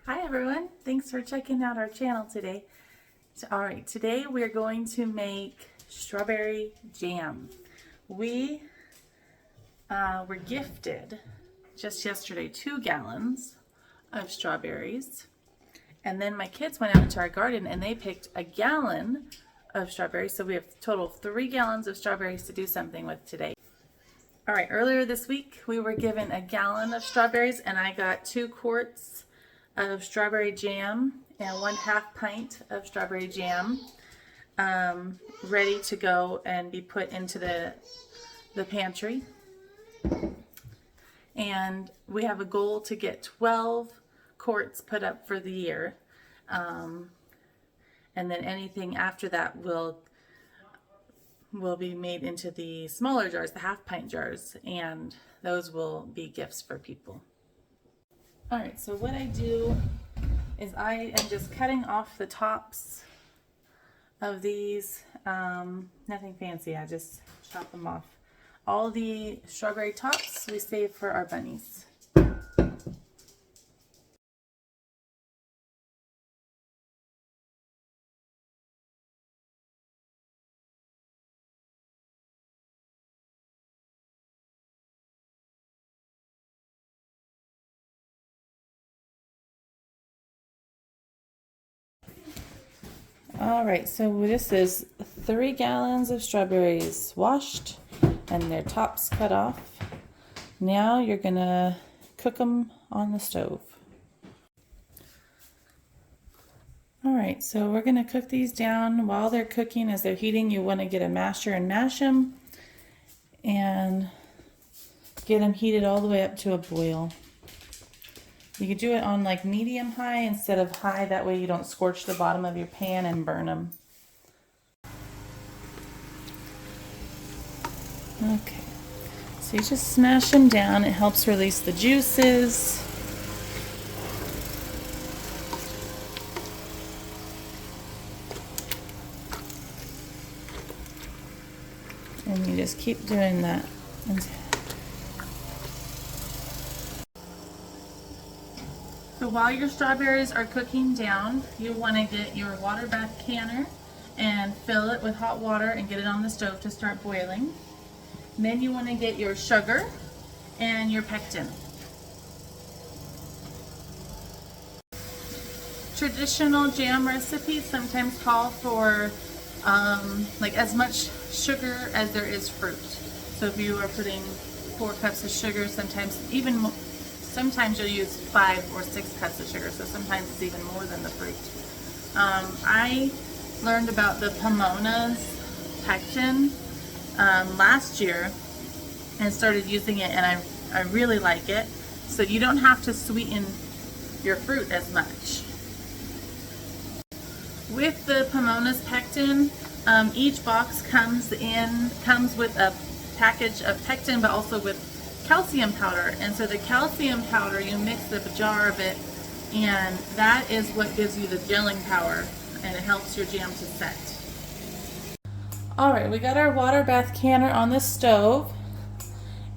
Hi everyone, thanks for checking out our channel today. Alright, today we're going to make strawberry jam. We were gifted just yesterday 2 gallons of strawberries, and then my kids went out into our garden and they picked a gallon of strawberries, so we have a total of 3 gallons of strawberries to do something with today. Alright, earlier this week we were given a gallon of strawberries and I got 2 quarts of strawberry jam and 1/2 pint of strawberry jam ready to go and be put into the pantry. And we have a goal to get 12 quarts put up for the year, and then anything after that will be made into the smaller jars, the 1/2 pint jars, and those will be gifts for people. Alright, so what I do is I am just cutting off the tops of these, nothing fancy, I just chop them off. All the strawberry tops we save for our bunnies. Alright, so this is 3 gallons of strawberries washed and their tops cut off. Now you're gonna cook them on the stove. Alright, so we're gonna cook these down. While they're cooking, as they're heating, you want to get a masher and mash them and get them heated all the way up to a boil. You could do it on like medium high instead of high, that way you don't scorch the bottom of your pan and burn them. Okay, so you just smash them down, it helps release the juices. And you just keep doing that. So while your strawberries are cooking down, you want to get your water bath canner and fill it with hot water and get it on the stove to start boiling. And then you want to get your sugar and your pectin. Traditional jam recipes sometimes call for like as much sugar as there is fruit. So if you are putting 4 cups of sugar, sometimes you'll use 5 or 6 cups of sugar, so sometimes it's even more than the fruit. I learned about the Pamonas Pectin last year and started using it, and I really like it. So you don't have to sweeten your fruit as much. With the Pamonas Pectin, each box comes with a package of pectin, but also with calcium powder, and so the calcium powder, you mix the jar of it, and that is what gives you the gelling power, and it helps your jam to set. Alright, we got our water bath canner on the stove,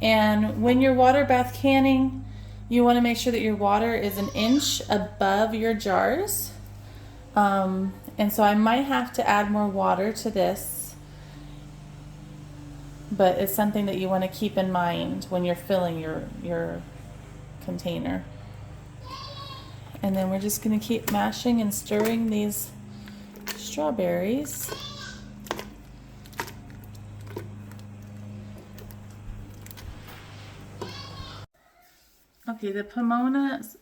and when you're water bath canning, you want to make sure that your water is 1 inch above your jars, and so I might have to add more water to this, but it's something that you want to keep in mind when you're filling your container. And then we're just going to keep mashing and stirring these strawberries. Okay, the Pamona's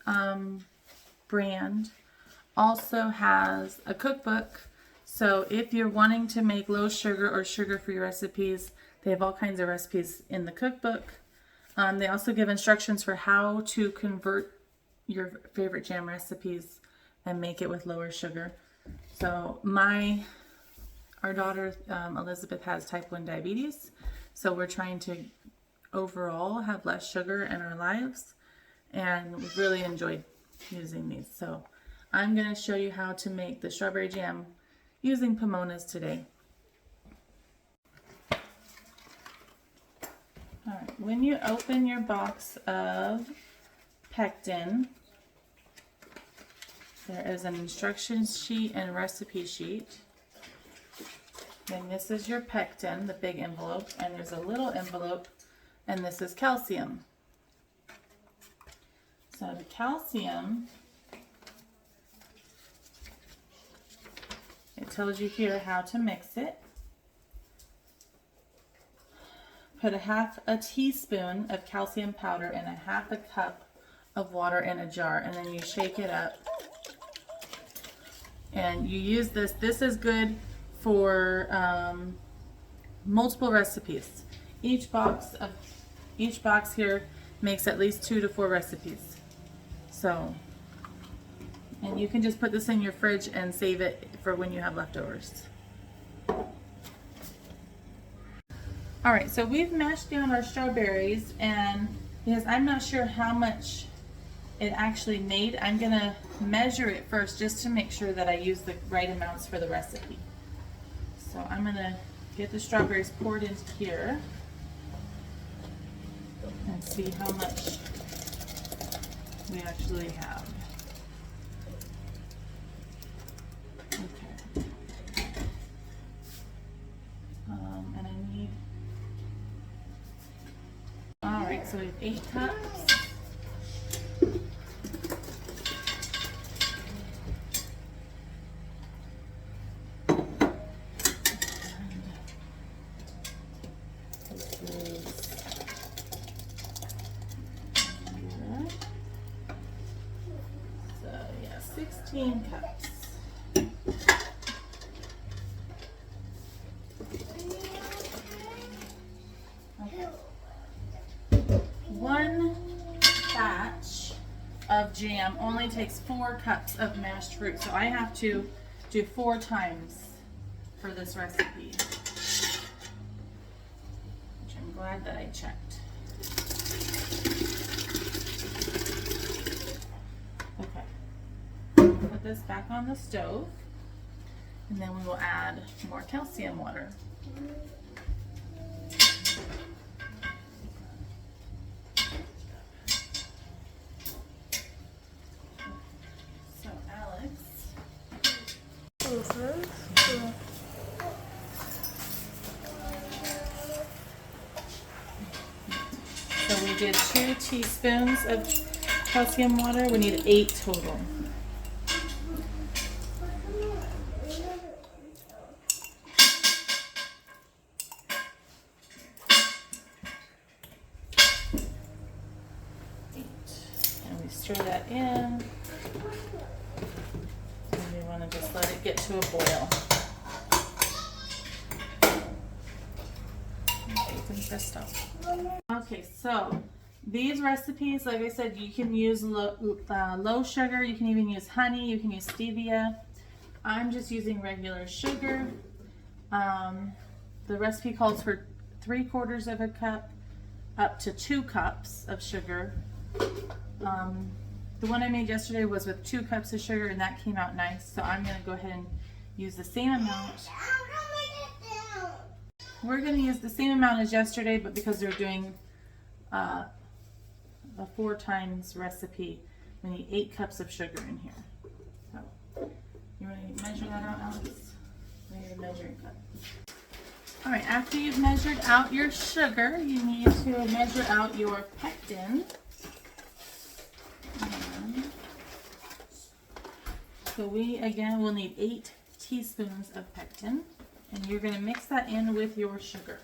brand also has a cookbook, so if you're wanting to make low sugar or sugar-free recipes, they have all kinds of recipes in the cookbook. They also give instructions for how to convert your favorite jam recipes and make it with lower sugar. So our daughter Elizabeth has type 1 diabetes, so we're trying to overall have less sugar in our lives, and we've really enjoyed using these. So I'm going to show you how to make the strawberry jam using Pamonas today. Alright, when you open your box of pectin, There is an instructions sheet and recipe sheet. Then this is your pectin, the big envelope, and there's a little envelope, and this is calcium. So the calcium, it tells you here how to mix it. Put a half a teaspoon of calcium powder in a half a cup of water in a jar, and then you shake it up. And you use this. This is good for multiple recipes. Each box here makes at least 2 to 4 recipes. So, and you can just put this in your fridge and save it for when you have leftovers. All right, so we've mashed down our strawberries, and because I'm not sure how much it actually made, I'm gonna measure it first just to make sure that I use the right amounts for the recipe. So I'm gonna get the strawberries poured into here and see how much we actually have. Okay. And I need, all right, so we have 8 cups. So yeah, 16 cups. Okay. One batch of jam only takes 4 cups of mashed fruit, so I have to do 4 times for this recipe, which I'm glad that I checked. Okay, put this back on the stove, and then we will add more calcium water. So Alex, so we did 2 teaspoons of calcium water. We need 8 total. And we stir that in. And we want to just let it get to a boil. Okay, so these recipes, like I said, you can use low sugar, you can even use honey, you can use stevia. I'm just using regular sugar. The recipe calls for 3/4 of a cup up to 2 cups of sugar. The one I made yesterday was with 2 cups of sugar, and that came out nice, so I'm going to go ahead and use the same amount. We're going to use the same amount as yesterday, but because we're doing a 4 times recipe, we need 8 cups of sugar in here. So, you want to measure that out, Alex? We need a measuring cup. All right, after you've measured out your sugar, you need to measure out your pectin. So we, again, will need 8 teaspoons of pectin, and you're going to mix that in with your sugar.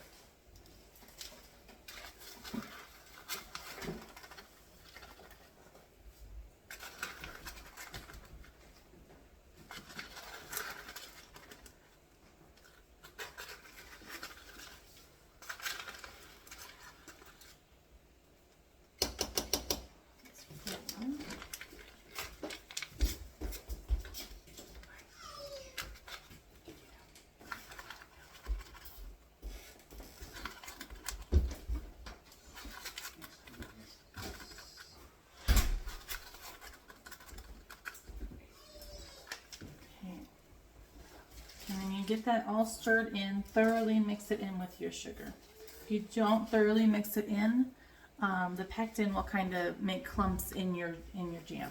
Get that all stirred in, thoroughly mix it in with your sugar. If you don't thoroughly mix it in, the pectin will kind of make clumps in your jam.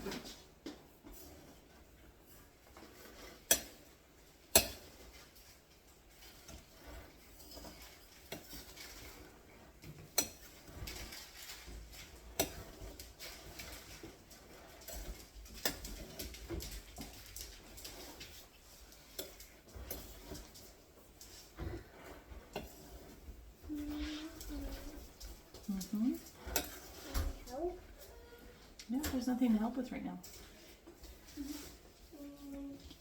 There's nothing to help with right now.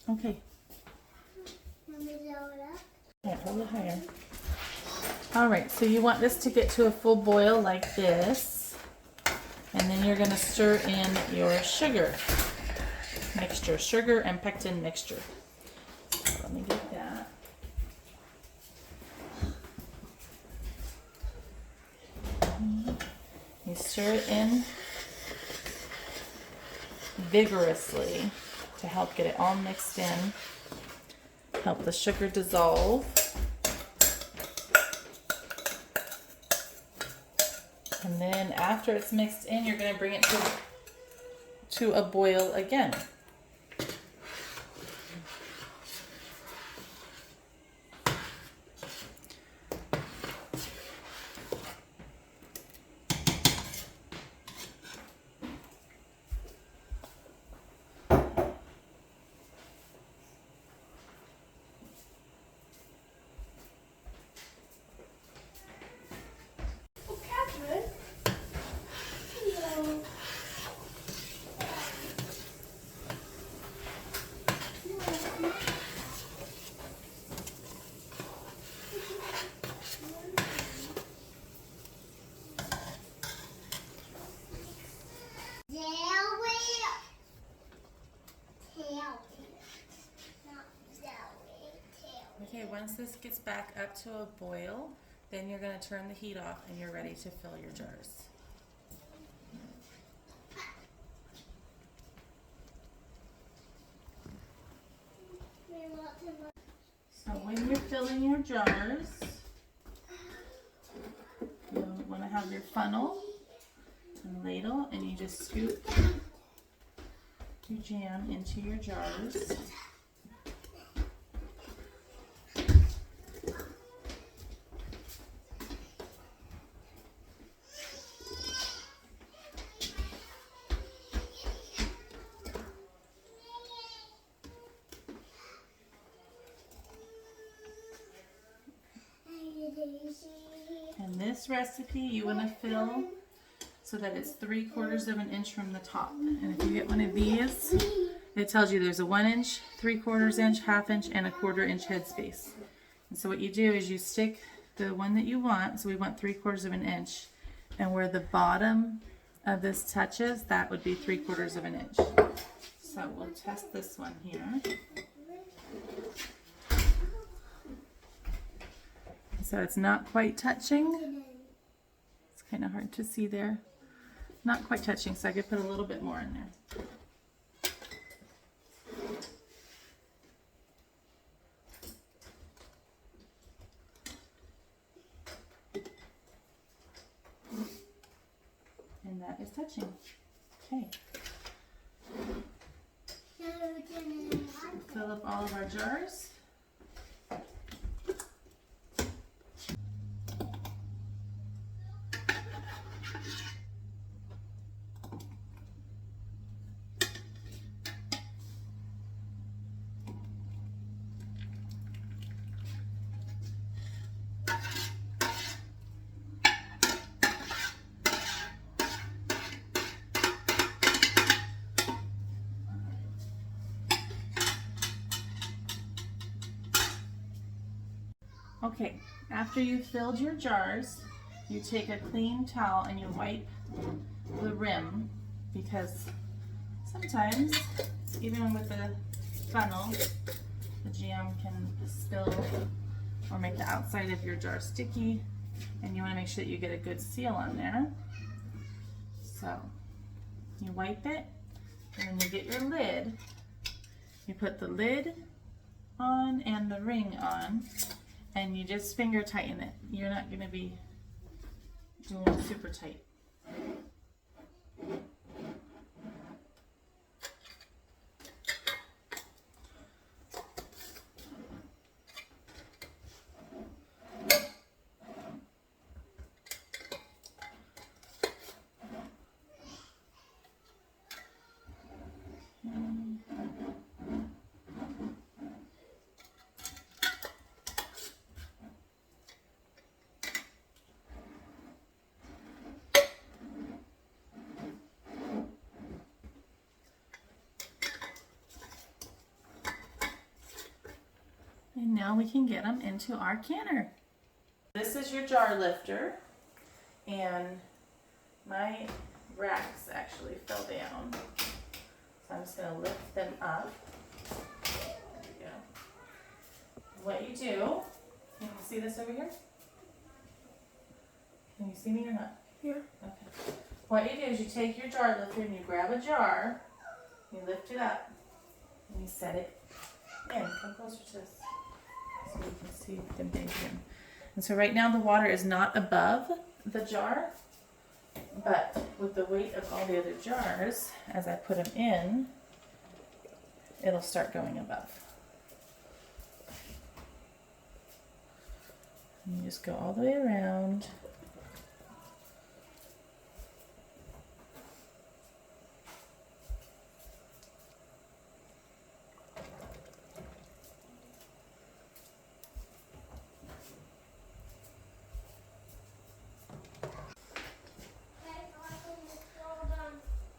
Okay. Yeah, a little higher. Alright, so you want this to get to a full boil like this. And then you're going to stir in your sugar mixture. Sugar and pectin mixture. So let me get that. You stir it in vigorously to help get it all mixed in. Help the sugar dissolve. And then after it's mixed in, you're going to bring it to a boil again. Okay, once this gets back up to a boil, then you're going to turn the heat off and you're ready to fill your jars. So when you're filling your jars, you want to have your funnel and ladle, and you just scoop your jam into your jars. And this recipe you want to fill so that it's 3/4 of an inch from the top. And if you get one of these, it tells you there's a 1 inch, 3/4 inch, 1/2 inch, and a 1/4 inch headspace. And so what you do is you stick the one that you want, so we want 3/4 of an inch, and where the bottom of this touches, that would be 3/4 of an inch. So we'll test this one here. So it's not quite touching. It's kind of hard to see there. Not quite touching, so I could put a little bit more in there. And that is touching. Okay. Fill up all of our jars. Okay, after you've filled your jars, you take a clean towel and you wipe the rim, because sometimes, even with the funnel, the jam can spill or make the outside of your jar sticky, and you want to make sure that you get a good seal on there. So, you wipe it, and then you get your lid. You put the lid on and the ring on, and you just finger tighten it. You're not going to be doing it super tight. And now we can get them into our canner. This is your jar lifter, and my racks actually fell down. So I'm just going to lift them up. There we go. What you do, can you see this over here? Can you see me or not? Yeah. Okay. What you do is you take your jar lifter and you grab a jar, you lift it up, and you set it in. Come closer to this so you can see the big one. And so right now the water is not above the jar, but with the weight of all the other jars, as I put them in, it'll start going above. And you just go all the way around.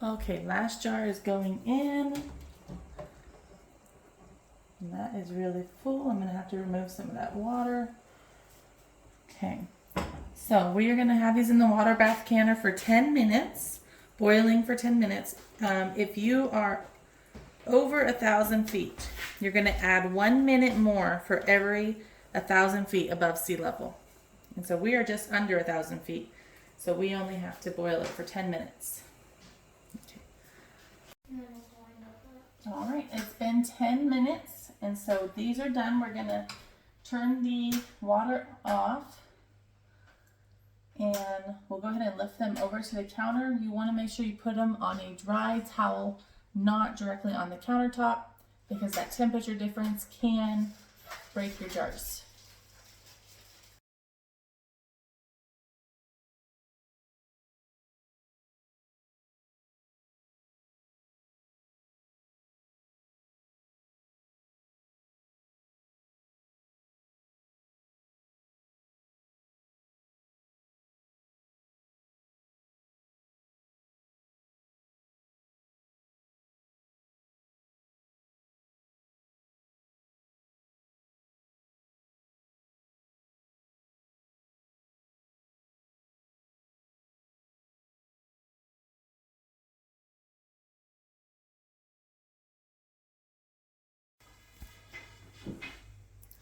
Okay, last jar is going in. And that is really full. I'm gonna have to remove some of that water. Okay, so we are gonna have these in the water bath canner for 10 minutes, boiling for 10 minutes. If you are over 1,000 feet, you're gonna add 1 minute more for every 1,000 feet above sea level. And so we are just under 1,000 feet. So we only have to boil it for 10 minutes. All right, it's been 10 minutes, and so these are done. We're gonna turn the water off, and we'll go ahead and lift them over to the counter. You wanna make sure you put them on a dry towel, not directly on the countertop, because that temperature difference can break your jars.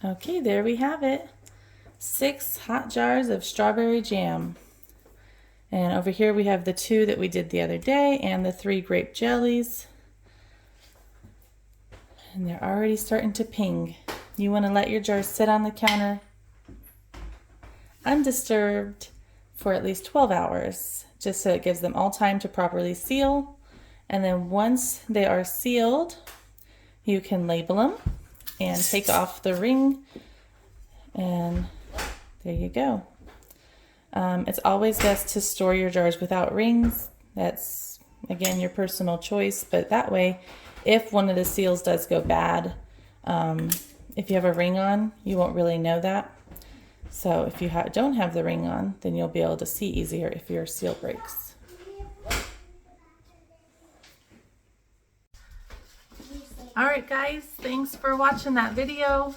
Okay, there we have it. 6 hot jars of strawberry jam. And over here we have the 2 that we did the other day and the 3 grape jellies. And they're already starting to ping. You want to let your jars sit on the counter undisturbed for at least 12 hours, just so it gives them all time to properly seal. And then once they are sealed, you can label them and take off the ring, and there you go. It's always best to store your jars without rings. That's, again, your personal choice, but that way, if one of the seals does go bad, if you have a ring on, you won't really know that. So if you don't have the ring on, then you'll be able to see easier if your seal breaks. All right, guys, thanks for watching that video.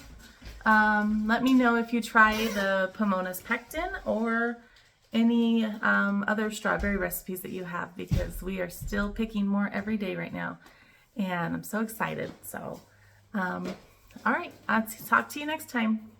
Let me know if you try the Pamonas Pectin or any other strawberry recipes that you have, because we are still picking more every day right now, and I'm so excited. So, all right, I'll talk to you next time.